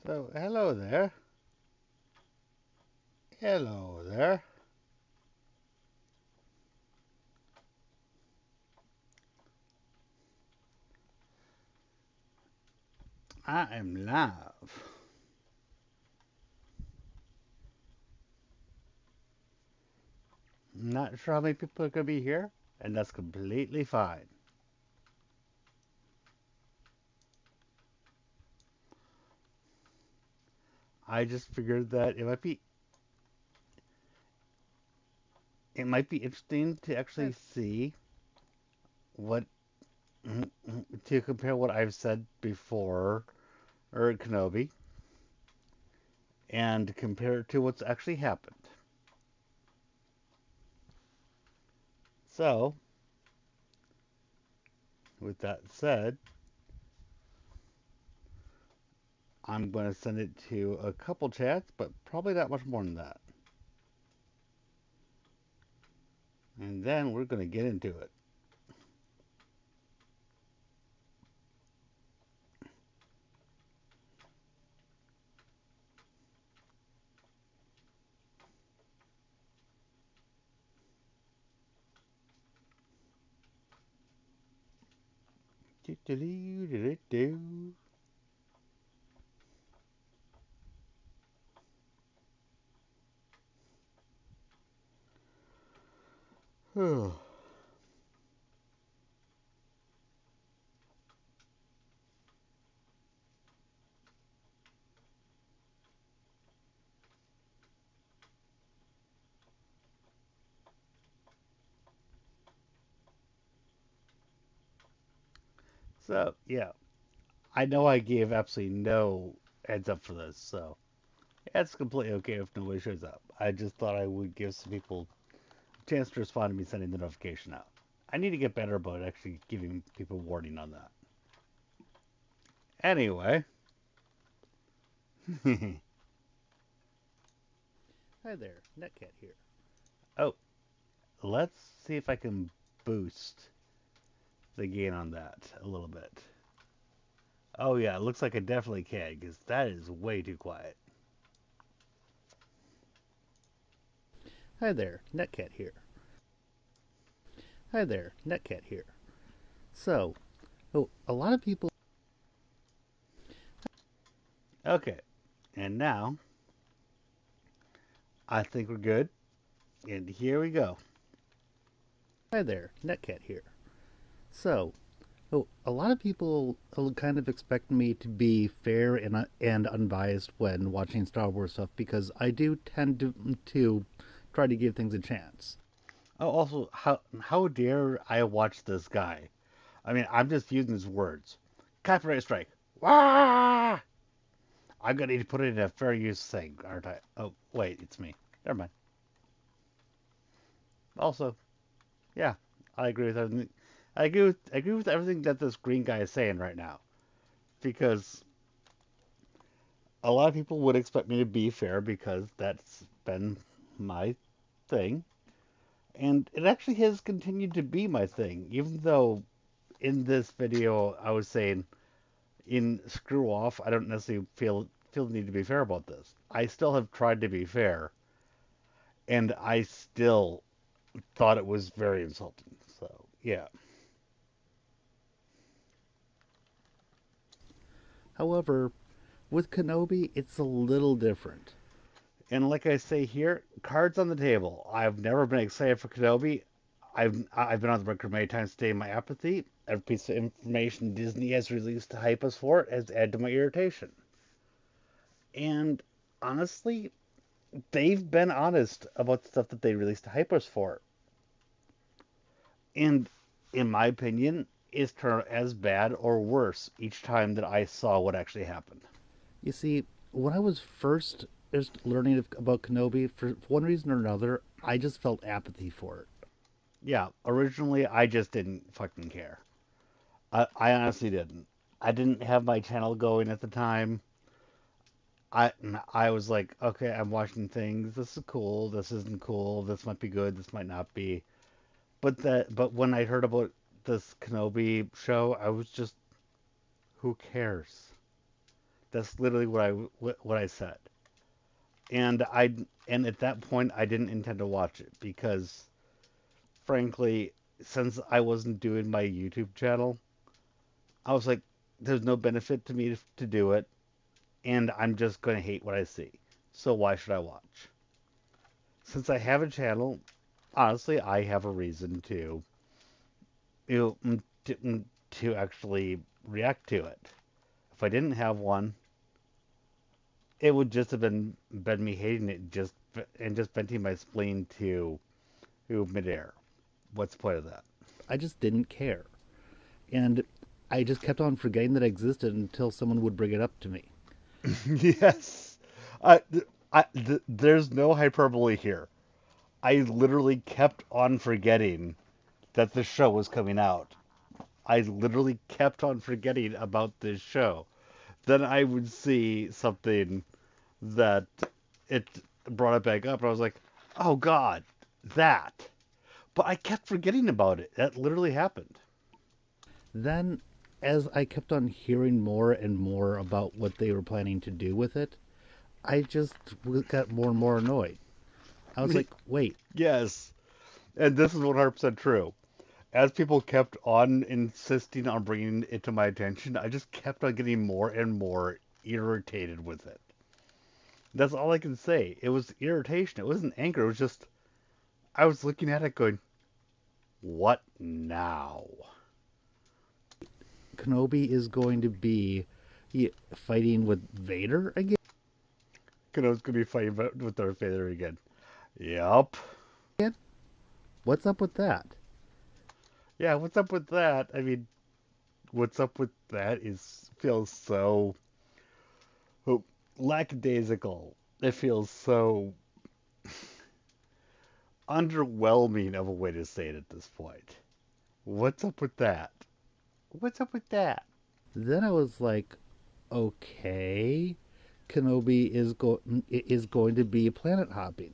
So, hello there. Hello there. I am live. Not sure how many people are going to be here, and that's completely fine. I just figured that it might be interesting to actually see what to compare what I've said before or Kenobi and compare it to what's actually happened. So, with that said, I'm going to send it to a couple chats, but probably not much more than that. And then we're going to get into it. So, yeah, I know I gave absolutely no heads up for this, so it's completely okay if nobody shows up. I just thought I would give some people a chance to respond to me sending the notification out. I need to get better about actually giving people warning on that. Anyway, Hi there, Netcat here. oh, let's see if I can boost the gain on that a little bit. Oh yeah, it looks like I definitely can because that is way too quiet. Hi there, Netcat here. Hi there, Netcat here. So, a lot of people. Okay, and now I think we're good. And here we go. Hi there, Netcat here. So, a lot of people kind of expect me to be fair and unbiased when watching Star Wars stuff because I do tend to try to give things a chance. Oh, also, how dare I watch this guy? I mean, I'm just using his words. Copyright strike. Wah! I'm gonna need to put it in a fair use thing, aren't I? Oh, wait, it's me. Never mind. Also, yeah, I agree with everything. I agree with everything that this green guy is saying right now because a lot of people would expect me to be fair because that's been my thing, and it actually has continued to be my thing, even though in this video I was saying in screw off, I don't necessarily feel the need to be fair about this. I still have tried to be fair, and I still thought it was very insulting. So yeah. However, with Kenobi, it's a little different. And like I say here, cards on the table. I've never been excited for Kenobi. I've been on the record many times stating my apathy. Every piece of information Disney has released to hype us for it has added to my irritation. And honestly, they've been honest about the stuff that they released to hype us for. And in my opinion, it's turned out as bad or worse each time that I saw what actually happened. You see, when I was first learning about Kenobi, for one reason or another, I just felt apathy for it. Yeah, originally I just didn't fucking care. I honestly didn't. I didn't have my channel going at the time. I I was like, okay, I'm watching things. This is cool. This isn't cool. This might be good. This might not be. But when I heard about this Kenobi show, I was just, who cares? That's literally what I said. And at that point I didn't intend to watch it because frankly, since I wasn't doing my YouTube channel, I was like, there's no benefit to me to do it, and I'm just going to hate what I see. So why should I watch? Since I have a channel, honestly, I have a reason to to actually react to it. If I didn't have one, it would just have been me hating it just venting my spleen to midair. What's the point of that? I just didn't care. And I just kept on forgetting that it existed until someone would bring it up to me. Yes. There's no hyperbole here. I literally kept on forgetting that the show was coming out. I literally kept on forgetting about this show. Then I would see something that it brought it back up, and I was like, oh God, that. But I kept forgetting about it. That literally happened. Then, as I kept on hearing more and more about what they were planning to do with it, I just got more and more annoyed. I was like, wait, Yes. And this is 100% true. As people kept on insisting on bringing it to my attention, I just kept on getting more and more irritated with it. That's all I can say. It was irritation. It wasn't anger. It was just, I was looking at it going, what now? Kenobi is going to be fighting with Vader again? Kano's going to be fighting with Darth Vader again. Yup. What's up with that? Yeah, what's up with that? I mean, what's up with that is feels so oh, lackadaisical. It feels so underwhelming of a way to say it at this point. What's up with that? What's up with that? Then I was like, okay, Kenobi is going to be planet hopping.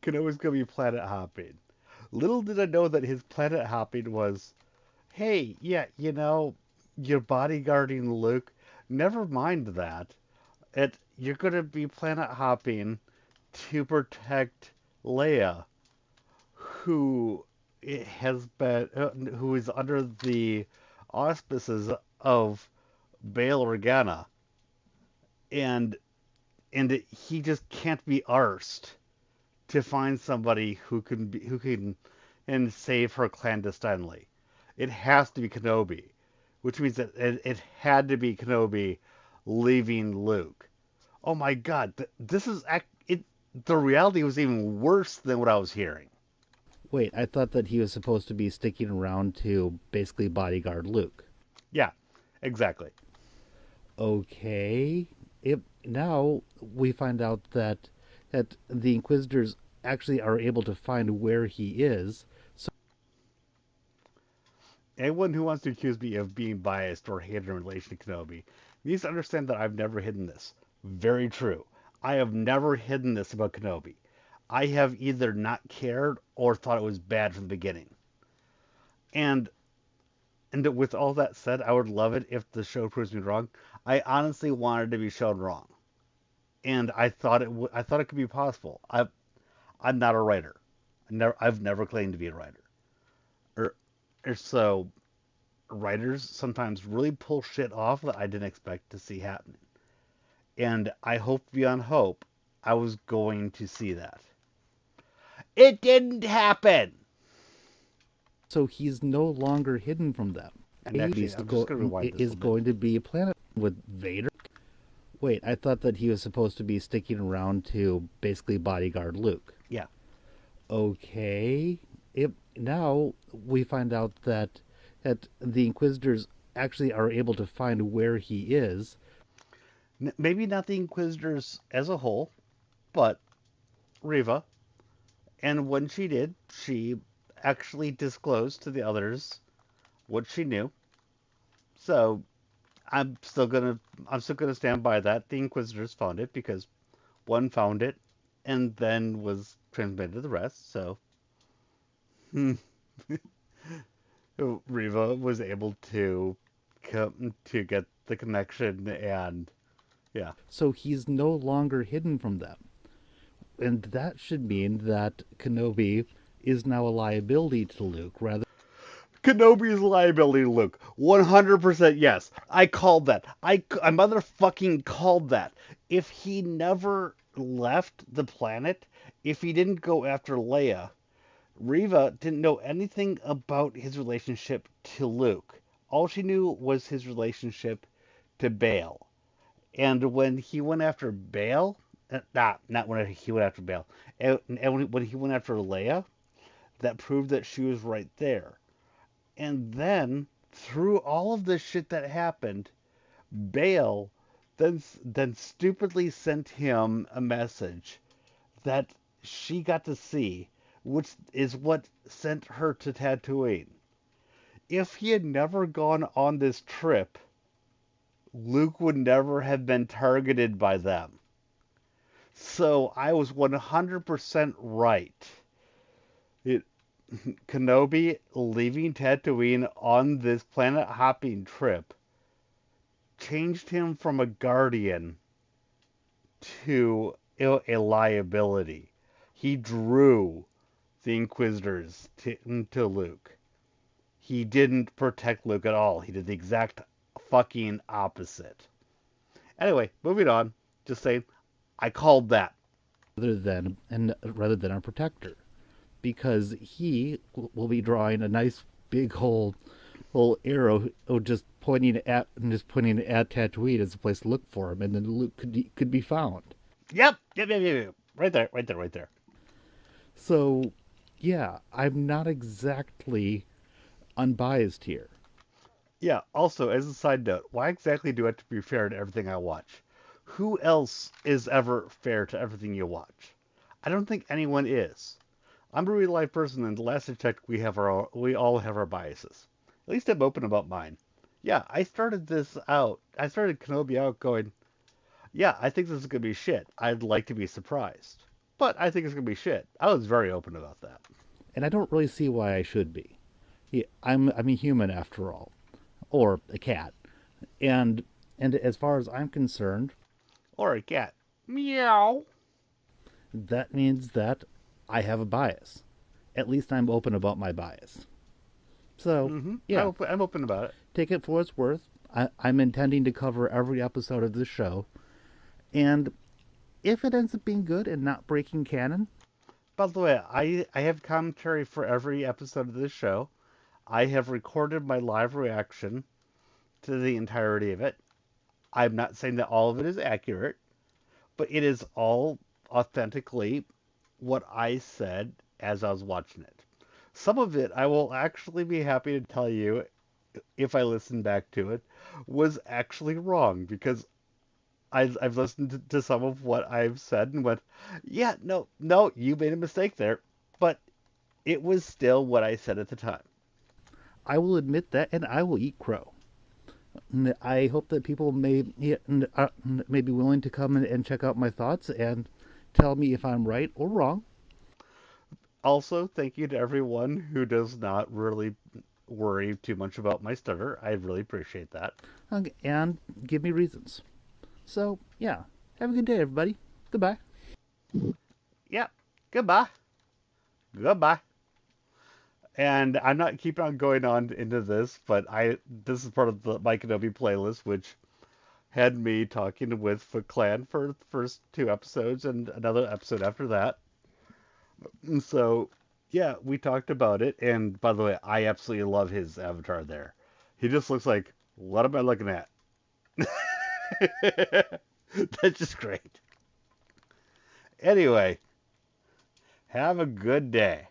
Kenobi's gonna be planet hopping. Little did I know that his planet hopping was, hey, yeah, you're bodyguarding Luke. Never mind that. You're gonna be planet hopping to protect Leia, who who is under the auspices of Bail Organa, and he just can't be arsed to find somebody who can and save her clandestinely. It has to be Kenobi, which means that it had to be Kenobi leaving Luke. Oh my God, this is it. The reality was even worse than what I was hearing. Wait, I thought that he was supposed to be sticking around to basically bodyguard Luke. Yeah, exactly. Okay, if now we find out that the Inquisitors actually are able to find where he is. So Anyone who wants to accuse me of being biased or hated in relation to Kenobi needs to understand that I've never hidden this. Very true. I have never hidden this about Kenobi. I have either not cared or thought it was bad from the beginning. And with all that said, I would love it if the show proves me wrong. I honestly wanted to be shown wrong, and I thought it could be possible. I'm not a writer. I've never claimed to be a writer. Or, so writers sometimes really pull shit off that I didn't expect to see happening. And I hoped beyond hope I was going to see that. It didn't happen. so he's no longer hidden from them. And actually, He's I'm just going to rewind this a is little bit. going to be a planet with Vader. Wait, I thought that he was supposed to be sticking around to basically bodyguard Luke. Yeah. Okay, if now we find out that the Inquisitors actually are able to find where he is. Maybe not the Inquisitors as a whole, but Riva. And when she did, she actually disclosed to the others what she knew. So I'm still gonna stand by that. The Inquisitors found it because one found it and then was transmitted to the rest. So Riva was able to to get the connection, and yeah. So he's no longer hidden from them. And that should mean that Kenobi is now a liability to Luke rather. Kenobi's liability, Luke. 100% yes. I called that. I motherfucking called that. If he never left the planet, if he didn't go after Leia, Reva didn't know anything about his relationship to Luke. All she knew was his relationship to Bail. And when he went after Bail, not when he went after Bail, and when he went after Leia, that proved that she was right there. And then, through all of the shit that happened, Bail then stupidly sent him a message that she got to see, which is what sent her to Tatooine. If he had never gone on this trip, Luke would never have been targeted by them. So I was 100% right. It, Kenobi leaving Tatooine on this planet hopping trip changed him from a guardian to a liability. He drew the Inquisitors to Luke. He didn't protect Luke at all. He did the exact fucking opposite. Anyway, moving on. Just saying, I called that. Rather than a protector, because he will be drawing a nice big whole arrow, pointing at Tatooine as a place to look for him, and then Luke could be found. Yep. Right there, right there, right there. So, yeah, I'm not exactly unbiased here. Yeah, also, as a side note, why exactly do I have to be fair to everything I watch? Who else is ever fair to everything you watch? I don't think anyone is. I'm a real life person, and the last I checked, we all have our biases. At least I'm open about mine. Yeah, I started this out. I started Kenobi out going, yeah, I think this is gonna be shit. I'd like to be surprised, but I think it's gonna be shit. I was very open about that. And I don't really see why I should be. Yeah, I'm a human after all, or a cat, and as far as I'm concerned, Or a cat. Meow. that means that I have a bias. At least I'm open about my bias. So, Mm-hmm. yeah, I'm open about it. take it for what it's worth. I'm intending to cover every episode of this show, and if it ends up being good and not breaking canon, By the way, I have commentary for every episode of this show. I have recorded my live reaction to the entirety of it. I'm not saying that all of it is accurate, but it is all authentically what I said as I was watching it. Some of it I will actually be happy to tell you, if I listen back to it, was actually wrong because I've listened to some of what I've said and went, yeah, no, you made a mistake there, but it was still what I said at the time. I will admit that, and I will eat crow. I hope that people may be willing to come and check out my thoughts and tell me if I'm right or wrong. Also, thank you to everyone who does not really worry too much about my stutter. I really appreciate that. And give me reasons. So, yeah, have a good day, everybody. Goodbye. Yep. Goodbye. Goodbye. And I'm not keeping on going on into this, but this is part of the my Kenobi playlist, which had me talking with Foot Clan for the first two episodes and another episode after that. And so, yeah, we talked about it. And by the way, I absolutely love his avatar there. He just looks like, what am I looking at? That's just great. Anyway, have a good day.